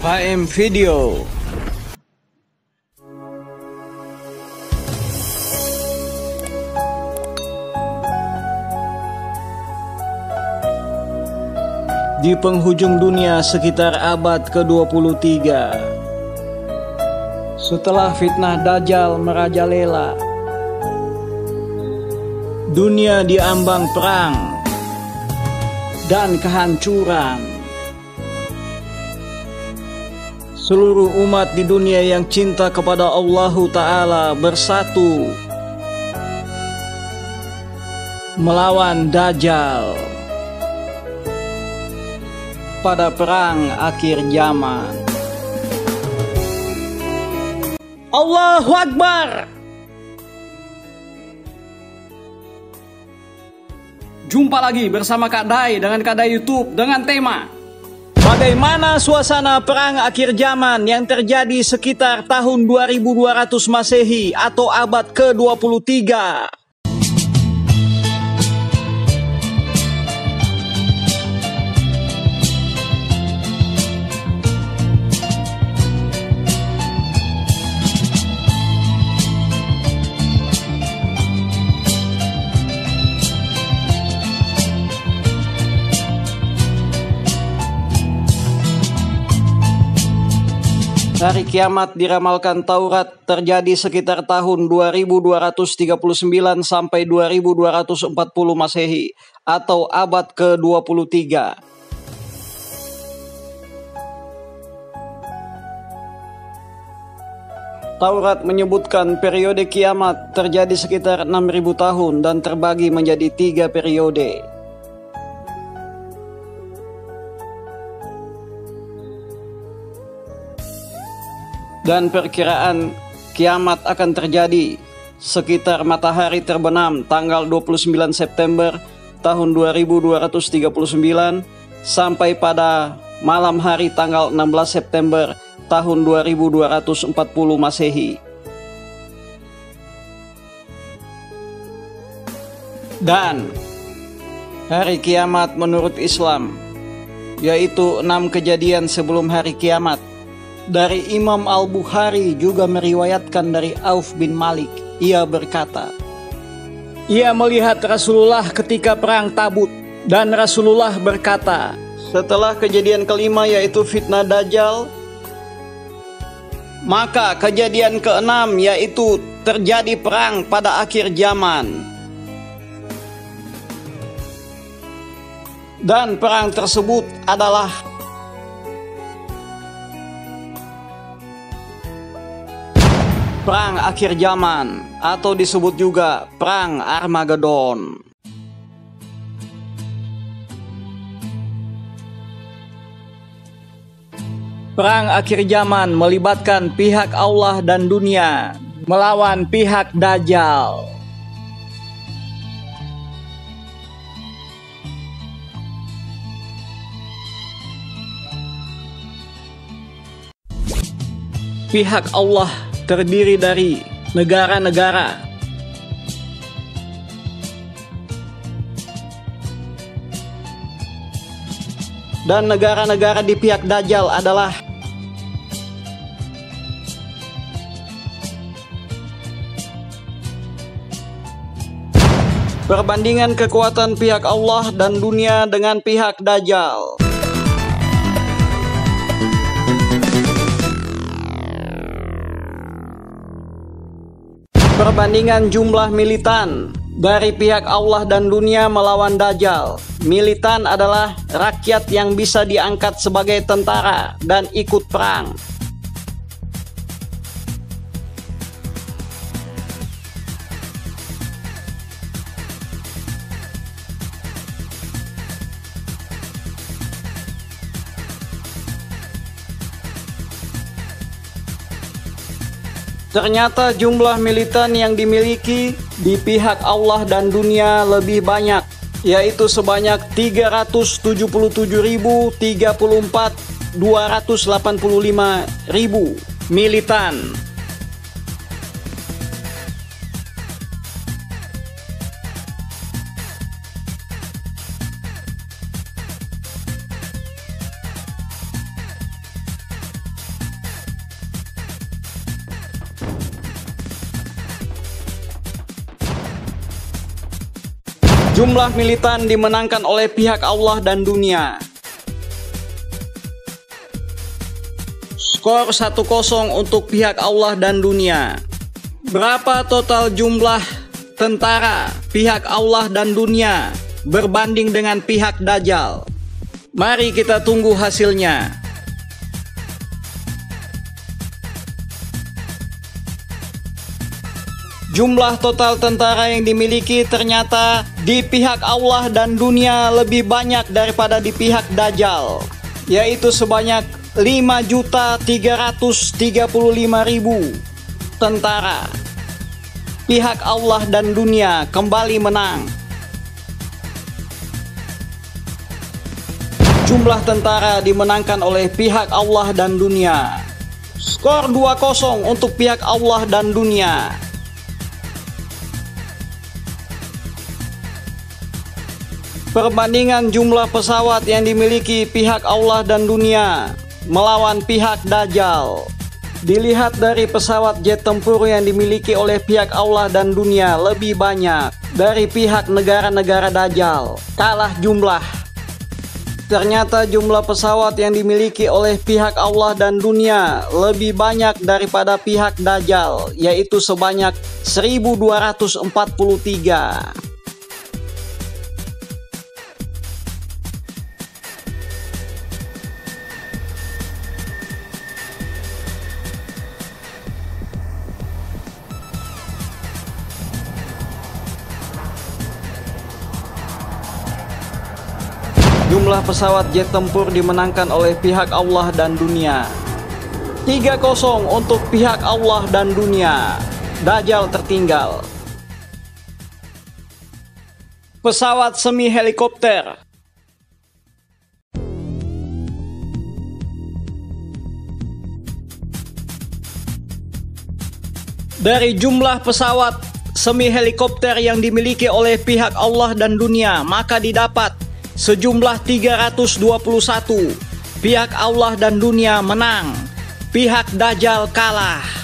HM Video. Di penghujung dunia sekitar abad ke-23, setelah fitnah Dajjal merajalela, dunia diambang perang dan kehancuran. Seluruh umat di dunia yang cinta kepada Allah Ta'ala bersatu melawan Dajjal pada perang akhir zaman. Allahu Akbar. Jumpa lagi bersama Kak Dai dengan Kak Dai YouTube dengan tema bagaimana suasana perang akhir zaman yang terjadi sekitar tahun 2200 Masehi atau abad ke-23. Hari kiamat diramalkan Taurat terjadi sekitar tahun 2239 sampai 2240 Masehi atau abad ke-23. Taurat menyebutkan periode kiamat terjadi sekitar 6000 tahun dan terbagi menjadi 3 periode. Dan perkiraan kiamat akan terjadi sekitar matahari terbenam tanggal 29 September tahun 2239 sampai pada malam hari tanggal 16 September tahun 2240 Masehi. Dan hari kiamat menurut Islam yaitu 6 kejadian sebelum hari kiamat. Dari Imam Al-Bukhari juga meriwayatkan dari Auf bin Malik. Ia berkata, ia melihat Rasulullah ketika perang Tabuk dan Rasulullah berkata, setelah kejadian kelima yaitu fitnah Dajjal, maka kejadian keenam yaitu terjadi perang pada akhir zaman. Dan perang tersebut adalah perang akhir zaman atau disebut juga perang Armageddon. Perang akhir zaman melibatkan pihak Allah dan dunia melawan pihak Dajjal. Pihak Allah terdiri dari negara-negara dan negara-negara di pihak Dajjal adalah perbandingan kekuatan pihak Allah dan dunia dengan pihak Dajjal. Perbandingan jumlah militan dari pihak Allah dan dunia melawan Dajjal. Militan adalah rakyat yang bisa diangkat sebagai tentara dan ikut perang. Ternyata jumlah militan yang dimiliki di pihak Allah dan dunia lebih banyak, yaitu sebanyak 377.034.285.000 militan. Jumlah militan dimenangkan oleh pihak Allah dan dunia. Skor 1-0 untuk pihak Allah dan dunia. Berapa total jumlah tentara pihak Allah dan dunia berbanding dengan pihak Dajjal? Mari kita tunggu hasilnya. Jumlah total tentara yang dimiliki ternyata di pihak Allah dan dunia lebih banyak daripada di pihak Dajjal, yaitu sebanyak 5.335.000 tentara. Pihak Allah dan dunia kembali menang. Jumlah tentara dimenangkan oleh pihak Allah dan dunia. Skor 2-0 untuk pihak Allah dan dunia. Perbandingan jumlah pesawat yang dimiliki pihak Allah dan dunia melawan pihak Dajjal. Dilihat dari pesawat jet tempur yang dimiliki oleh pihak Allah dan dunia lebih banyak dari pihak negara-negara Dajjal. Kalah jumlah. Ternyata jumlah pesawat yang dimiliki oleh pihak Allah dan dunia lebih banyak daripada pihak Dajjal, yaitu sebanyak 1.243. Jumlah pesawat jet tempur dimenangkan oleh pihak Allah dan dunia. 3-0 untuk pihak Allah dan dunia. Dajjal tertinggal. Pesawat semi helikopter. Dari jumlah pesawat semi helikopter yang dimiliki oleh pihak Allah dan dunia, maka didapat sejumlah 321. Pihak Allah dan dunia menang. Pihak Dajjal kalah.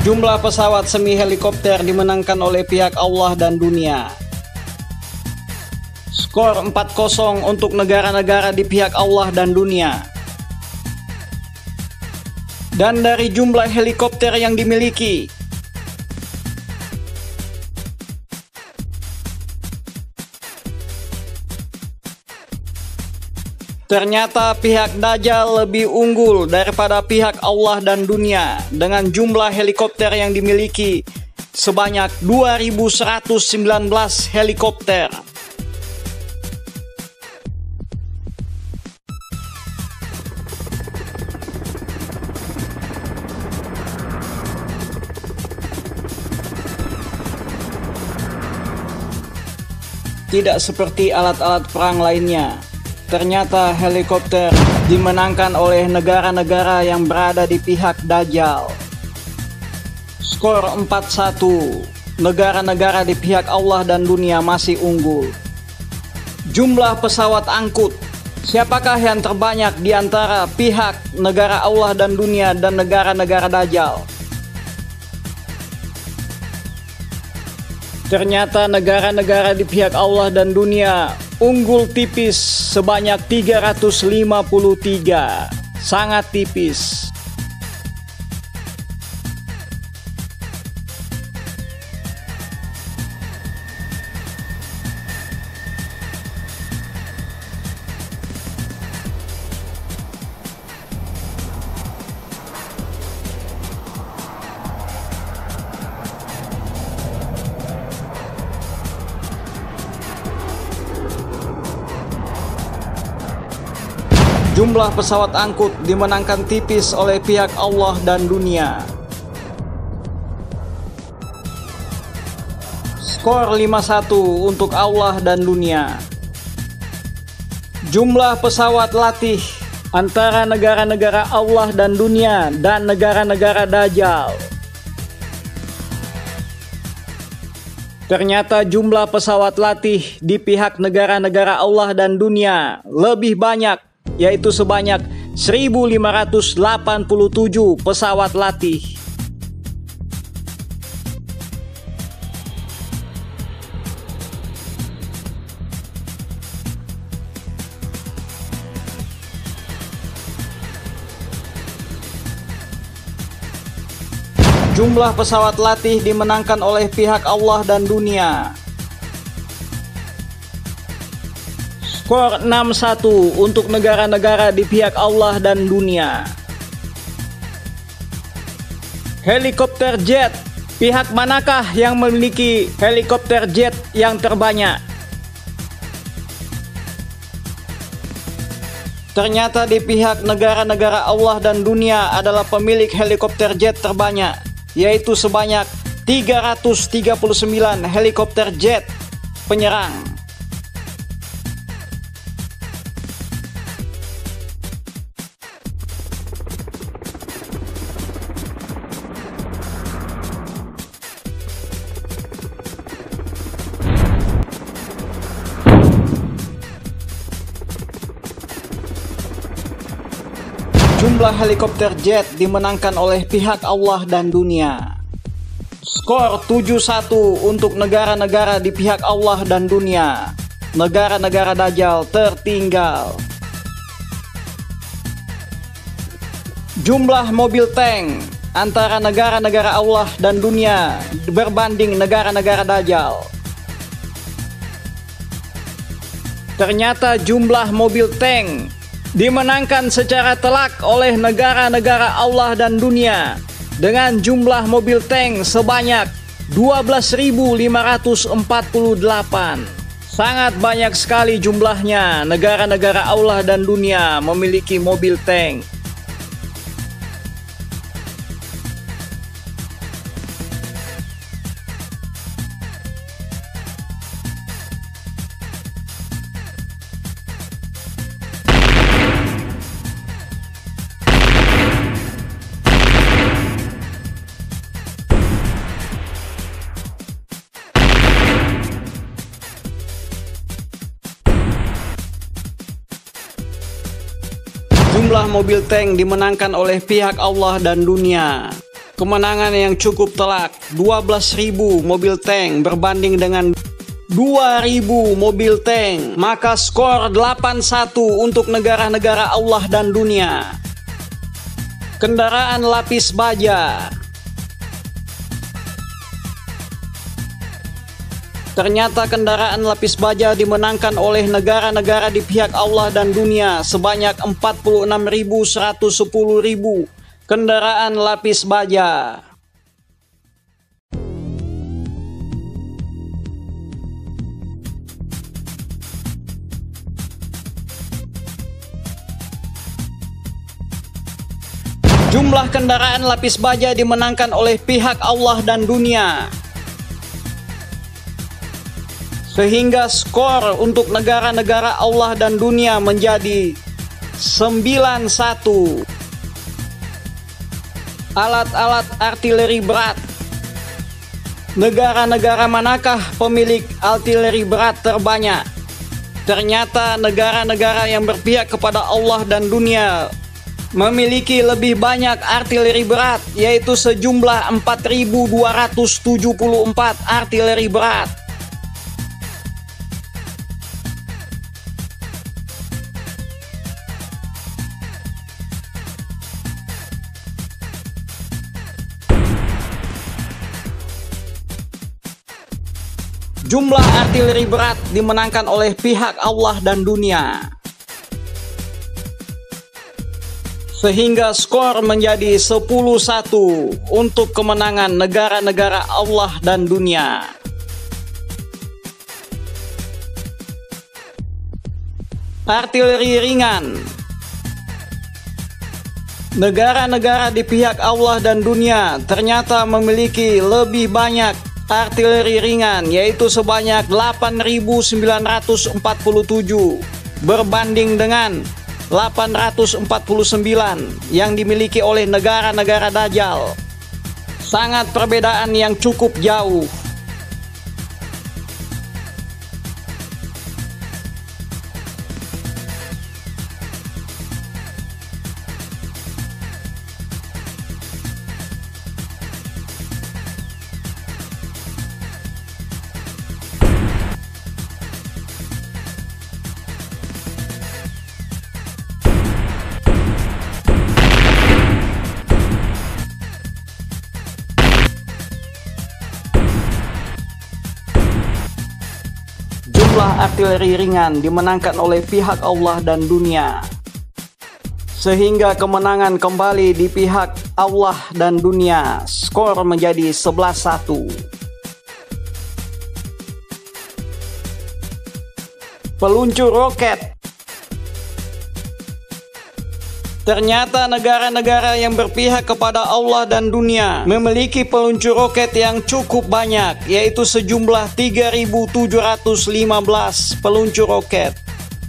Jumlah pesawat semi helikopter dimenangkan oleh pihak Allah dan dunia. Skor 4-0 untuk negara-negara di pihak Allah dan dunia. Dan dari jumlah helikopter yang dimiliki, ternyata pihak Dajjal lebih unggul daripada pihak Allah dan dunia dengan jumlah helikopter yang dimiliki sebanyak 2.119 helikopter. Tidak seperti alat-alat perang lainnya. Ternyata helikopter dimenangkan oleh negara-negara yang berada di pihak Dajjal. Skor 4-1. Negara-negara di pihak Allah dan dunia masih unggul. Jumlah pesawat angkut. Siapakah yang terbanyak di antara pihak negara Allah dan dunia dan negara-negara Dajjal? Ternyata negara-negara di pihak Allah dan dunia unggul tipis sebanyak 353. Sangat tipis. Jumlah pesawat angkut dimenangkan tipis oleh pihak Allah dan dunia. Skor 5-1 untuk Allah dan dunia. Jumlah pesawat latih antara negara-negara Allah dan dunia dan negara-negara Dajjal. Ternyata jumlah pesawat latih di pihak negara-negara Allah dan dunia lebih banyak, yaitu sebanyak 1.587 pesawat latih. Jumlah pesawat latih dimenangkan oleh pihak Allah dan dunia. Skor 6-1 untuk negara-negara di pihak Allah dan dunia. Helikopter jet, pihak manakah yang memiliki helikopter jet yang terbanyak? Ternyata di pihak negara-negara Allah dan dunia adalah pemilik helikopter jet terbanyak, yaitu sebanyak 339 helikopter jet penyerang. Jumlah helikopter jet dimenangkan oleh pihak Allah dan dunia. Skor 7-1 untuk negara-negara di pihak Allah dan dunia. Negara-negara Dajjal tertinggal. Jumlah mobil tank antara negara-negara Allah dan dunia berbanding negara-negara Dajjal. Ternyata jumlah mobil tank dimenangkan secara telak oleh negara-negara Allah dan dunia dengan jumlah mobil tank sebanyak 12.548. Sangat banyak sekali jumlahnya negara-negara Allah dan dunia memiliki mobil tank. Jumlah mobil tank dimenangkan oleh pihak Allah dan dunia. Kemenangan yang cukup telak, 12.000 mobil tank berbanding dengan 2.000 mobil tank. Maka skor 8-1 untuk negara-negara Allah dan dunia. Kendaraan lapis baja. Ternyata kendaraan lapis baja dimenangkan oleh negara-negara di pihak Allah dan dunia sebanyak 46.110.000 kendaraan lapis baja. Jumlah kendaraan lapis baja dimenangkan oleh pihak Allah dan dunia. Sehingga skor untuk negara-negara Allah dan dunia menjadi 9-1. Alat-alat artileri berat. Negara-negara manakah pemilik artileri berat terbanyak? Ternyata negara-negara yang berpihak kepada Allah dan dunia memiliki lebih banyak artileri berat, yaitu sejumlah 4.274 artileri berat. Jumlah artileri berat dimenangkan oleh pihak Allah dan dunia. Sehingga skor menjadi 10-1 untuk kemenangan negara-negara Allah dan dunia. Artileri ringan. Negara-negara di pihak Allah dan dunia ternyata memiliki lebih banyak artileri ringan, yaitu sebanyak 8.947 berbanding dengan yang dimiliki oleh negara-negara Dajjal. Sangat perbedaan yang cukup jauh. Jumlah artileri ringan dimenangkan oleh pihak Allah dan dunia, sehingga kemenangan kembali di pihak Allah dan dunia. Skor menjadi 11-1. Peluncur roket. Ternyata negara-negara yang berpihak kepada Allah dan dunia memiliki peluncur roket yang cukup banyak, yaitu sejumlah 3.715 peluncur roket.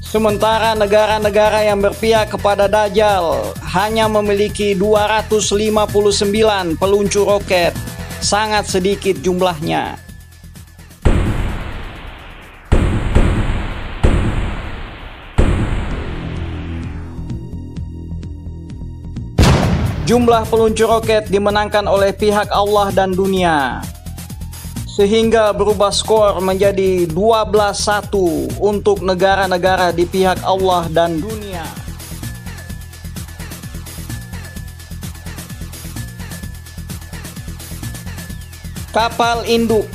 Sementara negara-negara yang berpihak kepada Dajjal hanya memiliki 259 peluncur roket, sangat sedikit jumlahnya. Jumlah peluncur roket dimenangkan oleh pihak Allah dan dunia, sehingga berubah skor menjadi 12-1 untuk negara-negara di pihak Allah dan dunia. Kapal induk.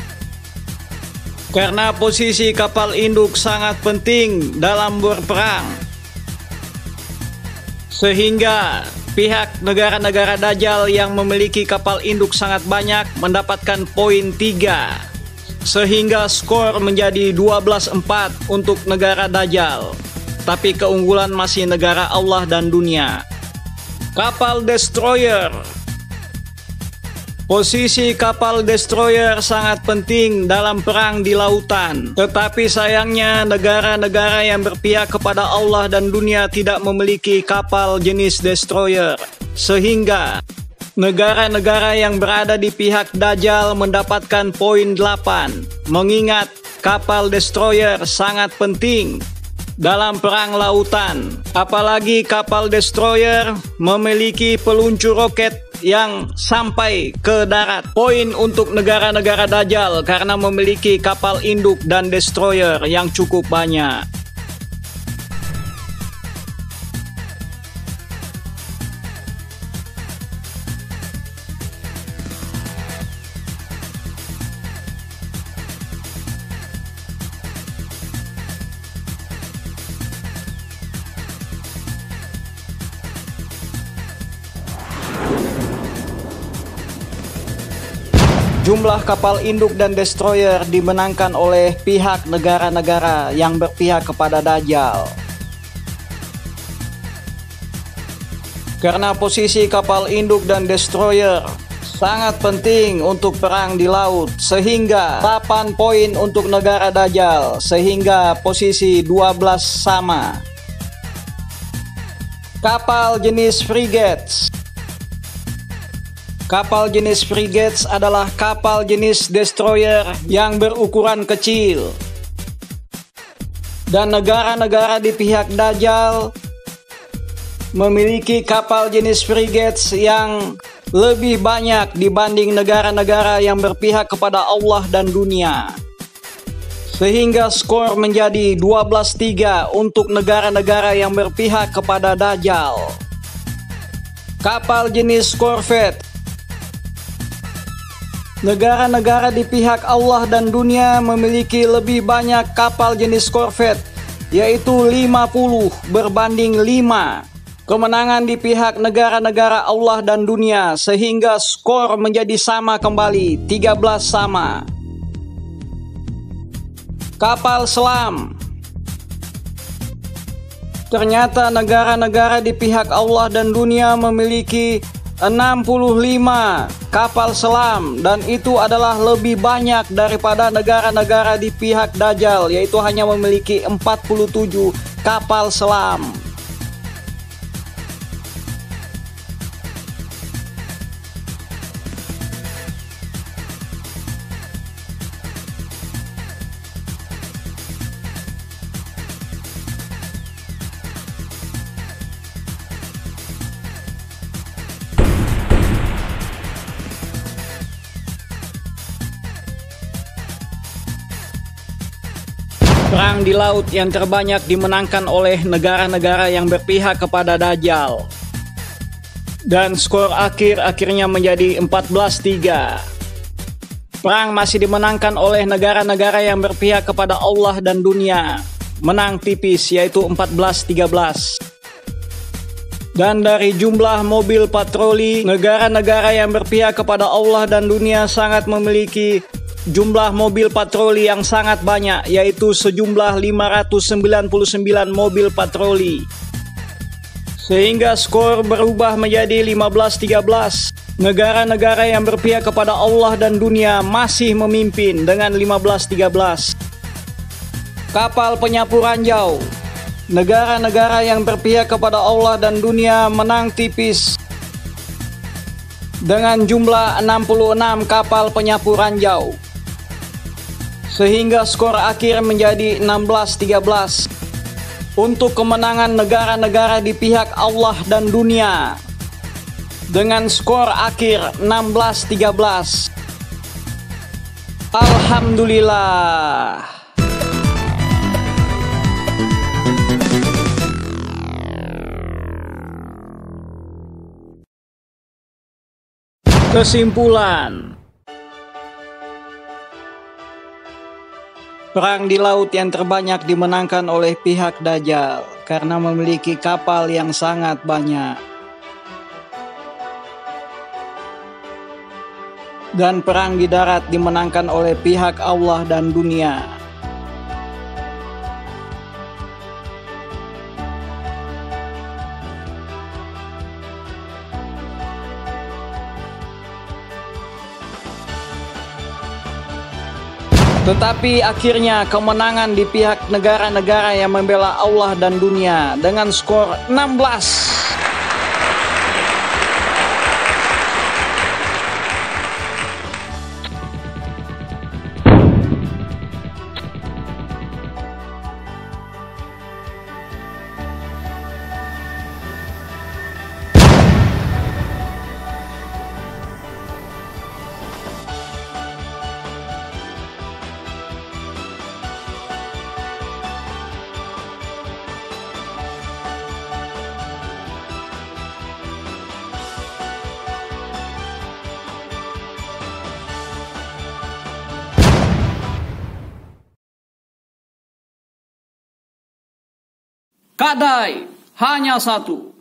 Karena posisi kapal induk sangat penting dalam berperang, sehingga pihak negara-negara Dajjal yang memiliki kapal induk sangat banyak mendapatkan poin 3, sehingga skor menjadi 12-4 untuk negara Dajjal. Tapi keunggulan masih negara Allah dan dunia. Kapal destroyer. Posisi kapal destroyer sangat penting dalam perang di lautan. Tetapi sayangnya negara-negara yang berpihak kepada Allah dan dunia tidak memiliki kapal jenis destroyer, sehingga negara-negara yang berada di pihak Dajjal mendapatkan poin 8. Mengingat kapal destroyer sangat penting dalam perang lautan, apalagi kapal destroyer memiliki peluncur roket yang sampai ke darat. Poin untuk negara-negara Dajjal karena memiliki kapal induk dan destroyer yang cukup banyak. Jumlah kapal induk dan destroyer dimenangkan oleh pihak negara-negara yang berpihak kepada Dajjal. Karena posisi kapal induk dan destroyer sangat penting untuk perang di laut, sehingga 8 poin untuk negara Dajjal, sehingga posisi 12 sama. Kapal jenis frigates. Kapal jenis frigates adalah kapal jenis destroyer yang berukuran kecil. Dan negara-negara di pihak Dajjal memiliki kapal jenis frigates yang lebih banyak dibanding negara-negara yang berpihak kepada Allah dan dunia. Sehingga skor menjadi 12-3 untuk negara-negara yang berpihak kepada Dajjal. Kapal jenis corvette. Negara-negara di pihak Allah dan dunia memiliki lebih banyak kapal jenis corvette, yaitu 50 berbanding 5. Kemenangan di pihak negara-negara Allah dan dunia, sehingga skor menjadi sama kembali, 13 sama. Kapal selam. Ternyata negara-negara di pihak Allah dan dunia memiliki 65 kapal selam, dan itu adalah lebih banyak daripada negara-negara di pihak Dajjal, yaitu hanya memiliki 47 kapal selam. Perang di laut yang terbanyak dimenangkan oleh negara-negara yang berpihak kepada Dajjal. Dan skor akhirnya menjadi 14-3. Perang masih dimenangkan oleh negara-negara yang berpihak kepada Allah dan dunia. Menang tipis, yaitu 14-13. Dan dari jumlah mobil patroli, negara-negara yang berpihak kepada Allah dan dunia sangat memiliki jumlah mobil patroli yang sangat banyak, yaitu sejumlah 599 mobil patroli. Sehingga skor berubah menjadi 15-13. Negara-negara yang berpihak kepada Allah dan dunia masih memimpin dengan 15-13. Kapal penyapu ranjau. Negara-negara yang berpihak kepada Allah dan dunia menang tipis dengan jumlah 66 kapal penyapu ranjau. Sehingga skor akhir menjadi 16-13 untuk kemenangan negara-negara di pihak Allah dan dunia dengan skor akhir 16-13. Alhamdulillah. Kesimpulan. Perang di laut yang terbanyak dimenangkan oleh pihak Dajjal karena memiliki kapal yang sangat banyak. Dan perang di darat dimenangkan oleh pihak Allah dan dunia. Tetapi akhirnya kemenangan di pihak negara-negara yang membela Allah dan dunia dengan skor 16. Kadai hanya satu.